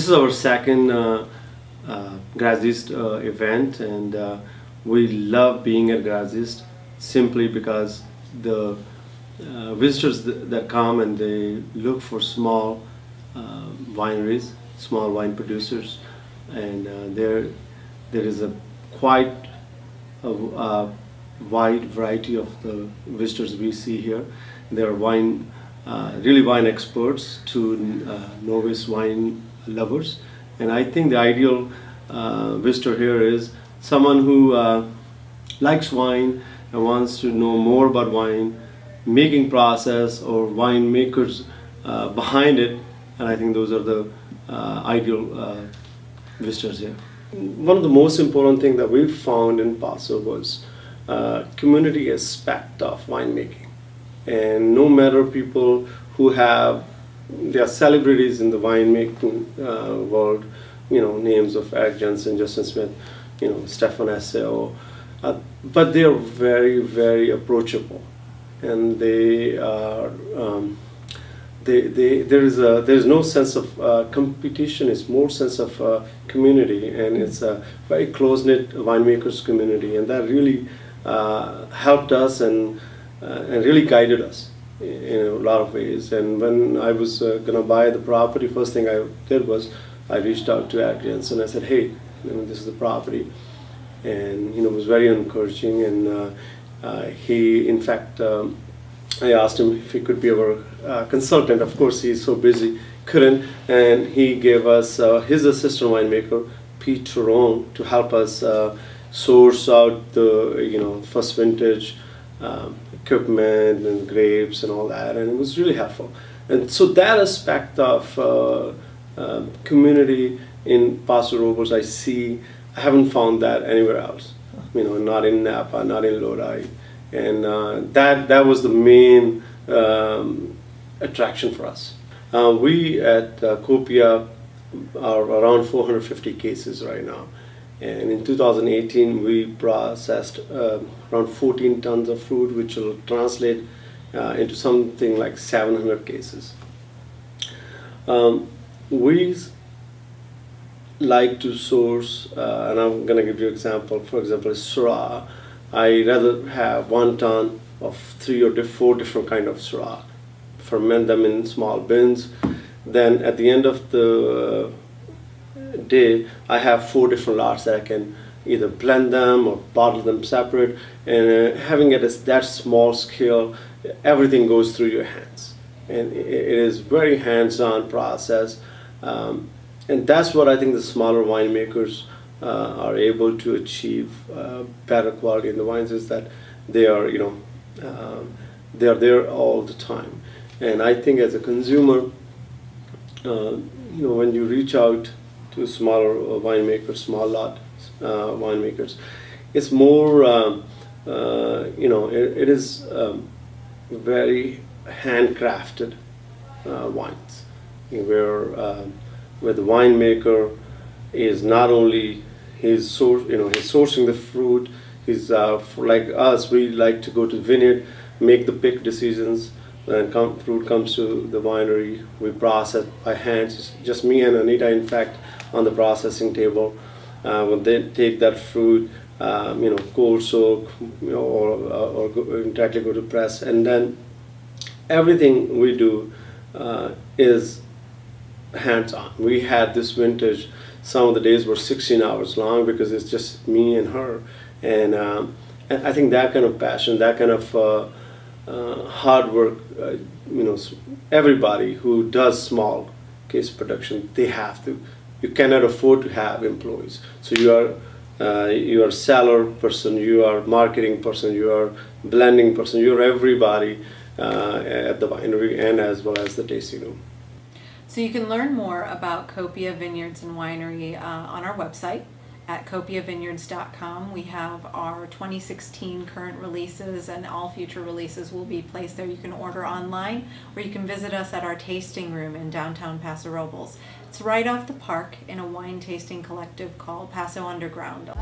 This is our second Grazist event, and we love being at Grazist simply because the visitors that come and they look for small wineries, small wine producers, and there is a quite a wide variety of the visitors we see here. There are really wine experts to novice wine lovers, and I think the ideal visitor here is someone who likes wine and wants to know more about wine making process or winemakers behind it, and I think those are the ideal visitors here. One of the most important things that we found in Paso was community aspect of winemaking, and no matter people who they are celebrities in the winemaking world, names of Eric Jensen, Justin Smith, Stefan Esseo, but they are very, very approachable, and they are there is no sense of competition. It's more sense of community, and it's a very close-knit winemakers community, and that really helped us and really guided us in a lot of ways. And when I was going to buy the property, first thing I did was I reached out to Eric Jensen and I said, hey, this is the property, and it was very encouraging. And he, in fact, I asked him if he could be our consultant. Of course, he's so busy, couldn't, and he gave us his assistant winemaker, Pete Turon, to help us source out the first vintage equipment and grapes and all that, and it was really helpful. And so that aspect of community in Paso Robles, I haven't found that anywhere else. Not in Napa, not in Lodi, and that was the main attraction for us. We at Copia are around 450 cases right now, and in 2018 we processed around 14 tons of fruit, which will translate into something like 700 cases. We like to source, and I'm going to give you an example. For example, Syrah. I rather have 1 ton of 3 or 4 different kind of Syrah, ferment them in small bins. Then at the end of the day, I have 4 different lots that I can either blend them or bottle them separate. And having it at that small scale, everything goes through your hands, and it is very hands-on process. And that's what I think the smaller winemakers are able to achieve better quality in the wines, is that they are there all the time. And I think as a consumer, when you reach out to smaller winemakers, small lot winemakers, it's more it is very handcrafted wines, where the winemaker is not only he's sourcing the fruit. He's like us, we like to go to the vineyard, make the pick decisions. When fruit comes to the winery, we process by hand. It's just me and Anita, in fact, on the processing table. When they take that fruit, cold soak, or directly go to press, and then everything we do is hands-on. We had this vintage, some of the days were 16 hours long because it's just me and her, and I think that kind of passion, that kind of hard work, everybody who does small case production, you cannot afford to have employees. So you are a seller person, you are marketing person, you are blending person, you are everybody at the winery and as well as the tasting room. So you can learn more about Copia Vineyards and Winery on our website at copiavineyards.com. We have our 2016 current releases, and all future releases will be placed there. You can order online, or you can visit us at our tasting room in downtown Paso Robles. It's right off the park in a wine tasting collective called Paso Underground.